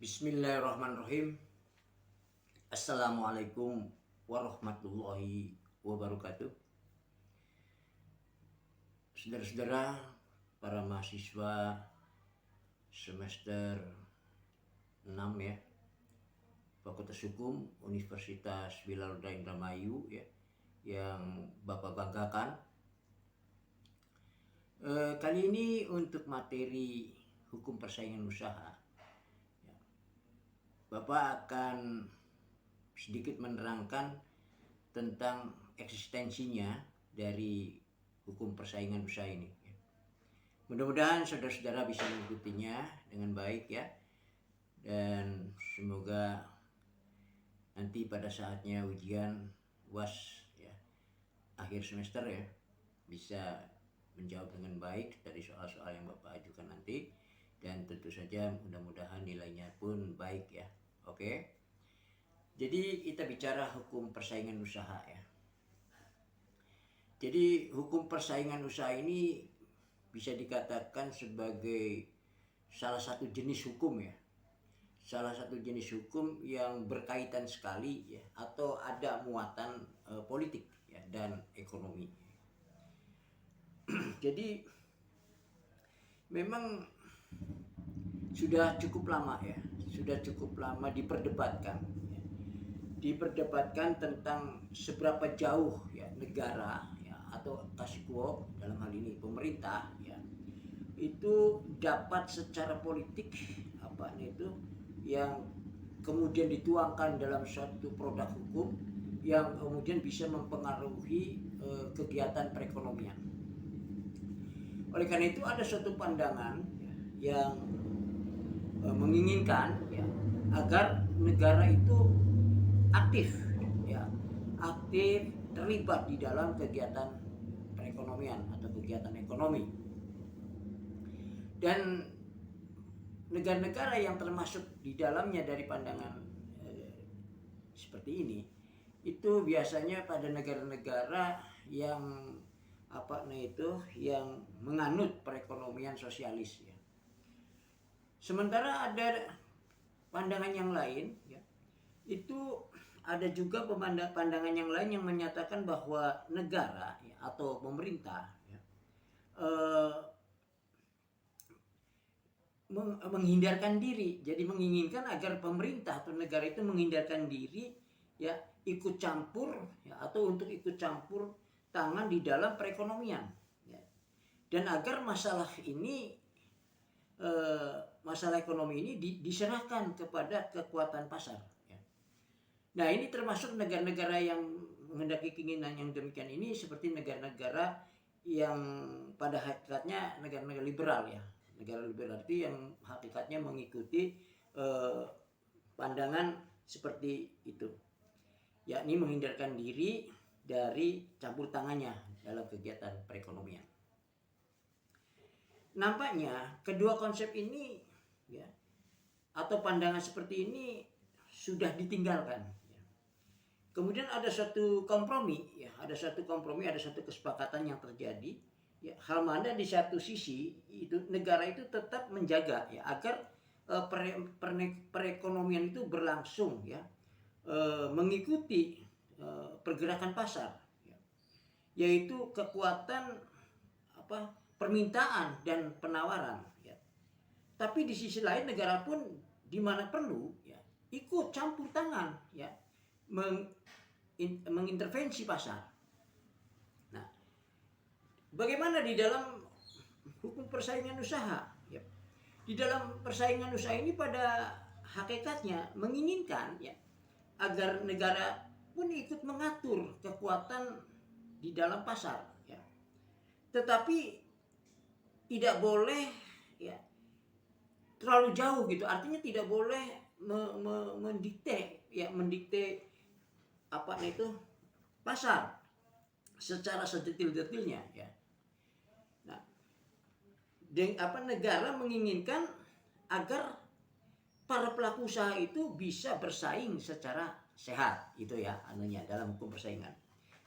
Bismillahirrahmanirrahim. Assalamualaikum warahmatullahi wabarakatuh. Saudara-saudara, para mahasiswa semester 6 ya, Fakultas Hukum Universitas Wilaluda Indramayu ya, yang Bapak banggakan. Kali ini untuk materi hukum persaingan usaha, Bapak akan sedikit menerangkan tentang eksistensinya dari hukum persaingan usaha ini. Mudah-mudahan saudara-saudara bisa mengikutinya dengan baik ya, dan semoga nanti pada saatnya ujian UAS ya, akhir semester ya, bisa menjawab dengan baik dari soal-soal yang Bapak ajukan nanti, dan tentu saja mudah-mudahan nilainya pun baik ya. Oke. Jadi kita bicara hukum persaingan usaha ya. Jadi hukum persaingan usaha ini bisa dikatakan sebagai salah satu jenis hukum ya. Salah satu jenis hukum yang berkaitan sekali ya, atau ada muatan politik ya, dan ekonomi. Jadi memang sudah cukup lama ya, diperdebatkan tentang seberapa jauh ya negara ya, atau Kasikuo dalam hal ini pemerintah ya, itu dapat secara politik yang kemudian dituangkan dalam suatu produk hukum yang kemudian bisa mempengaruhi kegiatan perekonomian. Oleh karena itu ada suatu pandangan yang menginginkan ya, agar negara itu aktif terlibat di dalam kegiatan perekonomian atau kegiatan ekonomi. Dan negara-negara yang termasuk di dalamnya dari pandangan seperti ini, itu biasanya pada negara-negara yang yang menganut perekonomian sosialis ya. Sementara ada pandangan yang lain ya, itu ada juga pandangan yang lain yang menyatakan bahwa negara ya, atau pemerintah ya, menghindarkan diri. Jadi menginginkan agar pemerintah atau negara itu menghindarkan diri ya, ikut campur ya, atau untuk ikut campur tangan di dalam perekonomian ya. Dan agar masalah ekonomi ini diserahkan kepada kekuatan pasar ya. Nah, ini termasuk negara-negara yang menghendaki keinginan yang demikian ini, seperti negara-negara yang pada hakikatnya negara-negara liberal ya. Negara liberal itu yang hakikatnya mengikuti pandangan seperti itu, yakni menghindarkan diri dari campur tangannya dalam kegiatan perekonomian. Nampaknya kedua konsep ini ya, atau pandangan seperti ini sudah ditinggalkan ya. Kemudian ada satu kompromi ya, ada satu kesepakatan yang terjadi ya, hal mana di satu sisi itu negara itu tetap menjaga ya, agar perekonomian itu berlangsung ya, mengikuti pergerakan pasar ya, yaitu kekuatan permintaan dan penawaran ya. Tapi di sisi lain negara pun di mana perlu ya, ikut campur tangan ya, mengintervensi pasar. Nah, bagaimana di dalam hukum persaingan usaha ya? Di dalam persaingan usaha ini pada hakikatnya menginginkan ya, agar negara pun ikut mengatur kekuatan di dalam pasar ya. Tetapi tidak boleh ya terlalu jauh gitu, artinya tidak boleh mendikte pasar secara sedetil-detilnya ya. Nah, negara menginginkan agar para pelaku usaha itu bisa bersaing secara sehat gitu ya, dalam hukum persaingan.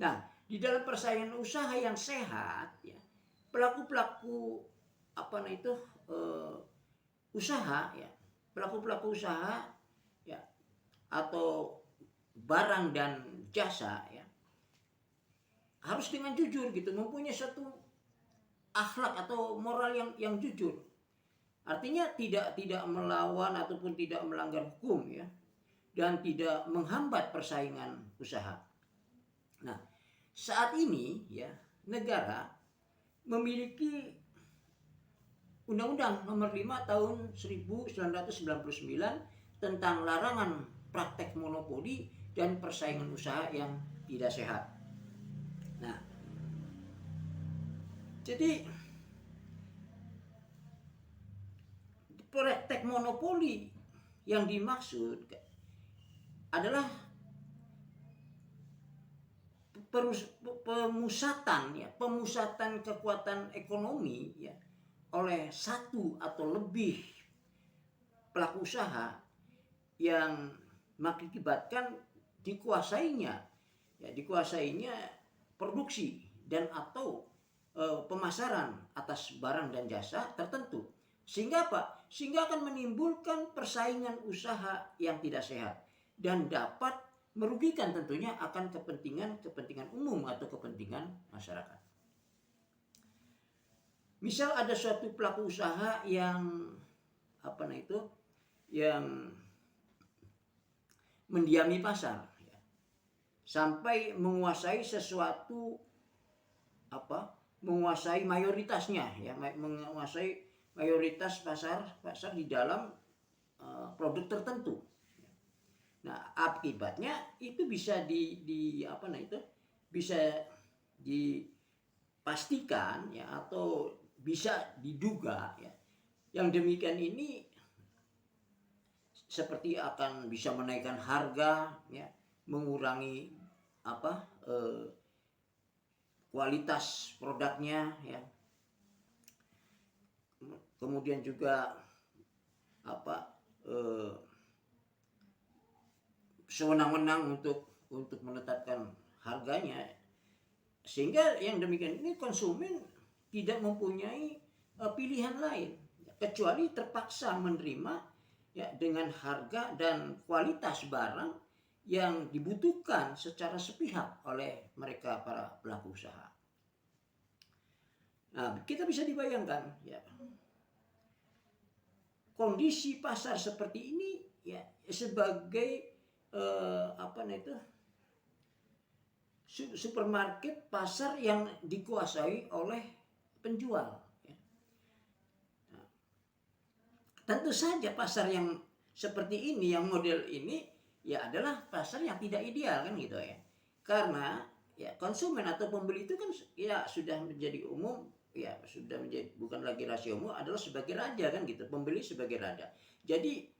Nah, di dalam persaingan usaha yang sehat ya, pelaku-pelaku usaha ya, pelaku-pelaku usaha ya atau barang dan jasa ya harus dengan jujur gitu, mempunyai satu akhlak atau moral yang jujur. Artinya tidak melawan ataupun tidak melanggar hukum ya, dan tidak menghambat persaingan usaha. Nah, saat ini ya negara memiliki Undang-Undang Nomor 5 Tahun 1999 tentang larangan praktek monopoli dan persaingan usaha yang tidak sehat. Nah, jadi praktek monopoli yang dimaksud adalah pemusatan kekuatan ekonomi ya oleh satu atau lebih pelaku usaha yang mengakibatkan dikuasainya produksi dan atau pemasaran atas barang dan jasa tertentu, sehingga apa? Sehingga akan menimbulkan persaingan usaha yang tidak sehat dan dapat merugikan tentunya akan kepentingan umum atau kepentingan masyarakat. Misal ada suatu pelaku usaha yang yang mendiami pasar ya, sampai menguasai menguasai mayoritasnya ya, menguasai mayoritas pasar di dalam produk tertentu. Nah, akibatnya itu bisa bisa dipastikan ya atau bisa diduga ya. Yang demikian ini seperti akan bisa menaikkan harga ya, mengurangi kualitas produknya ya. Kemudian juga sewenang-wenang untuk menetapkan harganya, sehingga yang demikian ini konsumen tidak mempunyai pilihan lain kecuali terpaksa menerima ya dengan harga dan kualitas barang yang dibutuhkan secara sepihak oleh mereka para pelaku usaha. Nah, kita bisa dibayangkan ya kondisi pasar seperti ini ya sebagai supermarket, pasar yang dikuasai oleh penjual ya. Nah, tentu saja pasar yang seperti ini, yang model ini ya adalah pasar yang tidak ideal kan gitu ya, karena ya konsumen atau pembeli itu kan ya sudah menjadi umum ya, sudah menjadi bukan lagi rasio umum, adalah sebagai raja kan gitu, pembeli sebagai raja. Jadi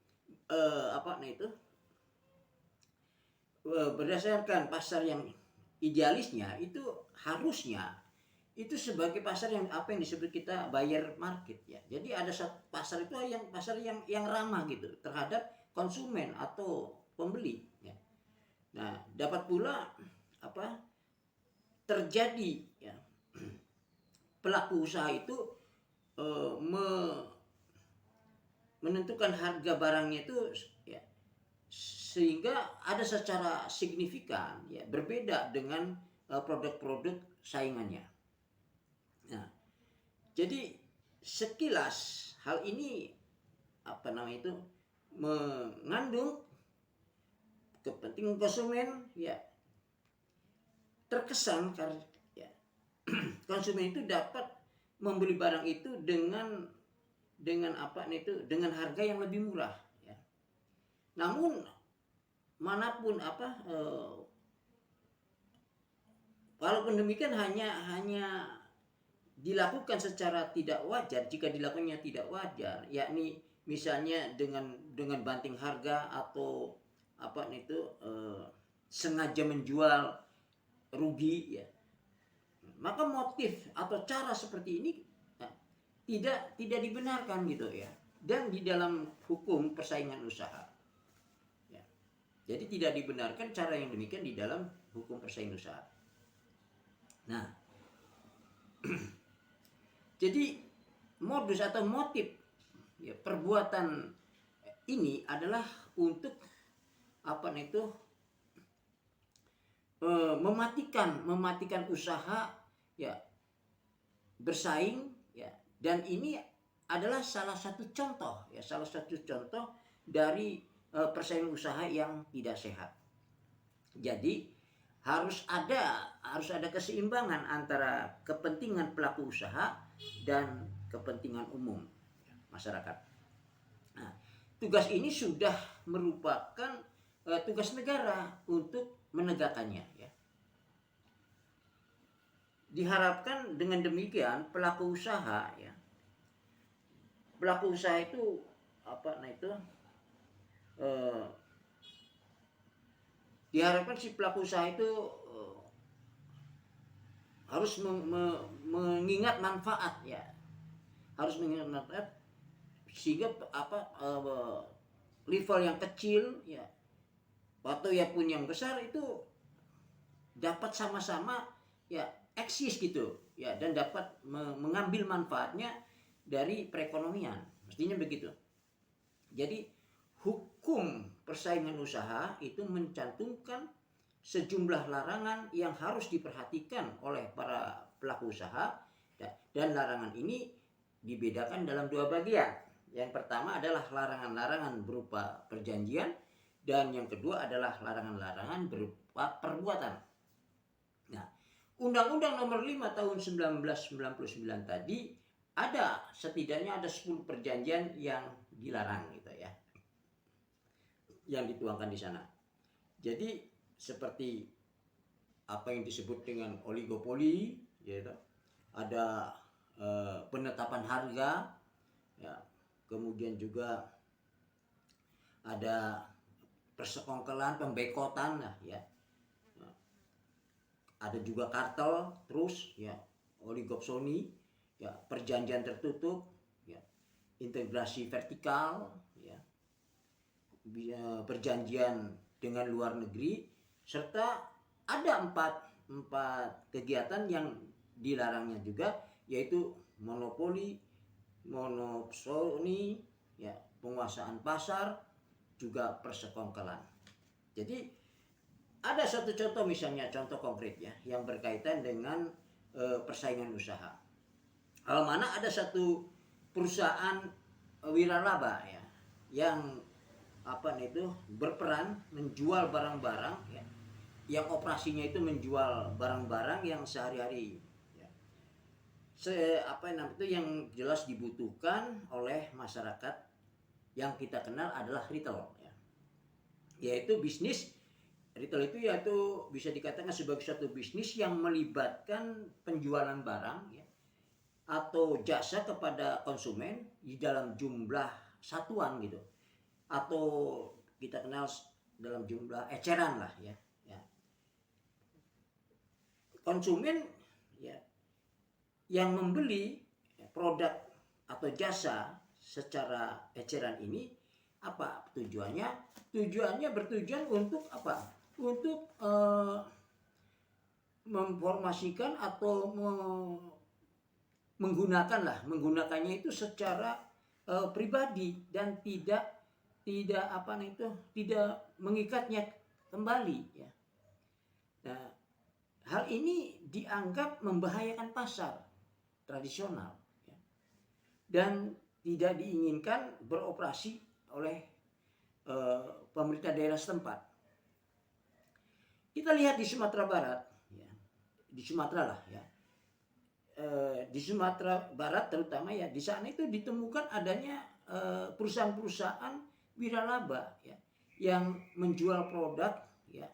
berdasarkan pasar yang idealisnya itu harusnya itu sebagai pasar yang disebut kita buyer market ya. Jadi ada pasar itu yang ramah gitu terhadap konsumen atau pembeli ya. Nah, dapat pula terjadi ya pelaku usaha itu menentukan harga barangnya itu ya, sehingga ada secara signifikan ya berbeda dengan produk-produk saingannya. Nah, jadi sekilas hal ini mengandung kepentingan konsumen ya, terkesan karena ya, konsumen itu dapat membeli barang itu dengan harga yang lebih murah ya. Namun manapun walaupun demikian hanya dilakukan secara tidak wajar. Jika dilakukannya tidak wajar, yakni misalnya dengan banting harga atau sengaja menjual rugi ya, maka motif atau cara seperti ini tidak dibenarkan gitu ya, dan di dalam hukum persaingan usaha ya. Jadi tidak dibenarkan cara yang demikian di dalam hukum persaingan usaha. Nah, jadi modus atau motif ya, perbuatan ini adalah untuk mematikan usaha ya, bersaing ya, dan ini adalah salah satu contoh dari persaingan usaha yang tidak sehat. Jadi harus ada keseimbangan antara kepentingan pelaku usaha dan kepentingan umum masyarakat. Nah, tugas ini sudah merupakan tugas negara untuk menegakkannya ya. Diharapkan dengan demikian pelaku usaha itu diharapkan si pelaku usaha itu harus mengingat manfaat ya, sehingga level yang kecil ya atau ya pun yang besar itu dapat sama-sama ya eksis gitu ya, dan dapat mengambil manfaatnya dari perekonomian, mestinya begitu. Jadi hukum persaingan usaha itu mencantumkan sejumlah larangan yang harus diperhatikan oleh para pelaku usaha, dan larangan ini dibedakan dalam dua bagian. Yang pertama adalah larangan-larangan berupa perjanjian, dan yang kedua adalah larangan-larangan berupa perbuatan. Nah, Undang-Undang Nomor 5 Tahun 1999 tadi setidaknya ada 10 perjanjian yang dilarang gitu ya, yang dituangkan di sana. Jadi seperti apa yang disebut dengan oligopoli, yaitu ada penetapan harga, ya, kemudian juga ada persekongkolan, pembekotan lah ya. Ada juga kartel, terus ya oligopsoni, ya perjanjian tertutup, ya integrasi vertikal, ya perjanjian dengan luar negeri, serta ada empat kegiatan yang dilarangnya juga, yaitu monopoli, monopsoni, ya penguasaan pasar, juga persekongkolan. Jadi ada satu contoh, misalnya contoh konkret ya yang berkaitan dengan persaingan usaha. Kalau mana ada satu perusahaan wiralaba ya yang berperan menjual barang-barang ya, yang operasinya itu menjual barang-barang yang sehari-hari ya, yang jelas dibutuhkan oleh masyarakat, yang kita kenal adalah retail ya. Yaitu bisnis retail itu yaitu bisa dikatakan sebagai suatu bisnis yang melibatkan penjualan barang ya, atau jasa kepada konsumen di dalam jumlah satuan gitu, atau kita kenal dalam jumlah eceran lah ya. Konsumen ya yang membeli produk atau jasa secara eceran ini, apa tujuannya? Bertujuan untuk apa? Untuk memformasikan atau menggunakannya itu secara pribadi, dan tidak mengikatnya kembali ya. Nah, hal ini dianggap membahayakan pasar tradisional ya, dan tidak diinginkan beroperasi oleh pemerintah daerah setempat. Kita lihat di Sumatera Barat ya, di Sumatera lah ya, di Sumatera Barat terutama ya, di sana itu ditemukan adanya perusahaan-perusahaan wiralaba ya, yang menjual produk ya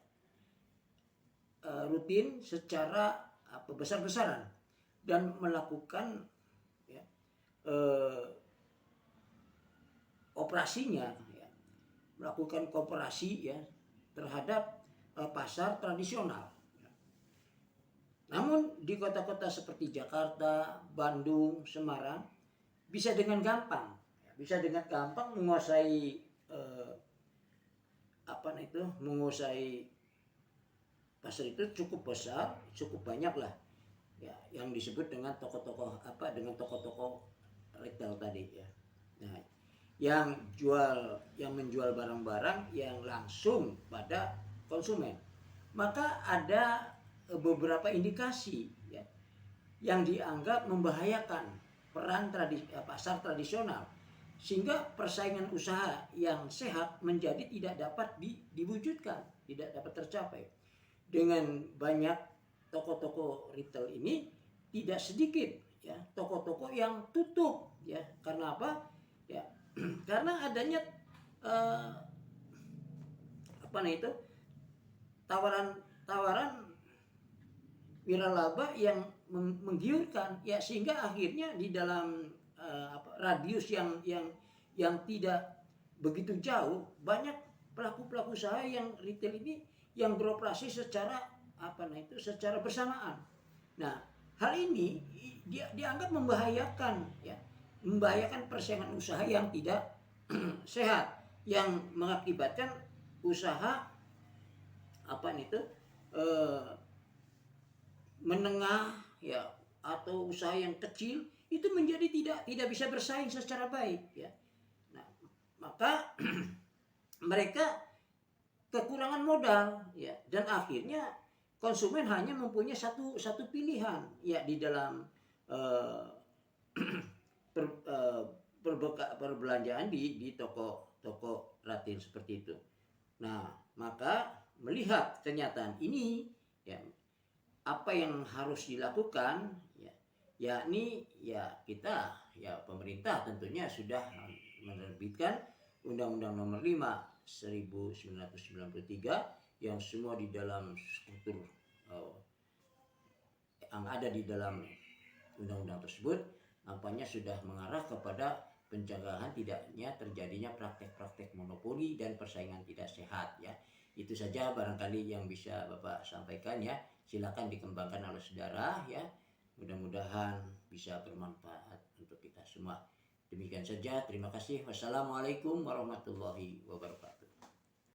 rutin secara besar-besaran, dan melakukan ya, operasinya ya, melakukan kooperasi ya terhadap pasar tradisional. Namun di kota-kota seperti Jakarta, Bandung, Semarang bisa dengan gampang menguasai menguasai pasar itu cukup besar, cukup banyak lah ya, yang disebut dengan toko-toko retail tadi ya. Nah, yang menjual barang-barang yang langsung pada konsumen. Maka ada beberapa indikasi ya, yang dianggap membahayakan peran pasar tradisional, sehingga persaingan usaha yang sehat menjadi tidak dapat diwujudkan, tidak dapat tercapai. Dengan banyak toko-toko retail ini, tidak sedikit ya toko-toko yang tutup ya. Karena apa? Ya, karena adanya tawaran wiralaba yang menggiurkan ya, sehingga akhirnya di dalam radius yang tidak begitu jauh, banyak pelaku usaha yang retail ini yang beroperasi secara secara bersamaan. Nah, hal ini dianggap membahayakan ya, membahayakan persaingan usaha yang tidak sehat, yang mengakibatkan usaha menengah ya atau usaha yang kecil itu menjadi tidak bisa bersaing secara baik ya. Nah, maka mereka kekurangan modal ya, dan akhirnya konsumen hanya mempunyai satu pilihan ya di dalam perbelanjaan di toko retail seperti itu. Nah, maka melihat kenyataan ini ya, apa yang harus dilakukan ya, yakni ya kita ya pemerintah tentunya sudah menerbitkan Undang-Undang Nomor 5 1993 yang semua di dalam struktur yang ada di dalam undang-undang tersebut nampaknya sudah mengarah kepada pencegahan tidaknya terjadinya praktek-praktek monopoli dan persaingan tidak sehat ya. Itu saja barangkali yang bisa Bapak sampaikan ya. Silakan dikembangkan oleh saudara ya. Mudah-mudahan bisa bermanfaat untuk kita semua. Demikian saja, terima kasih. Wassalamualaikum warahmatullahi wabarakatuh.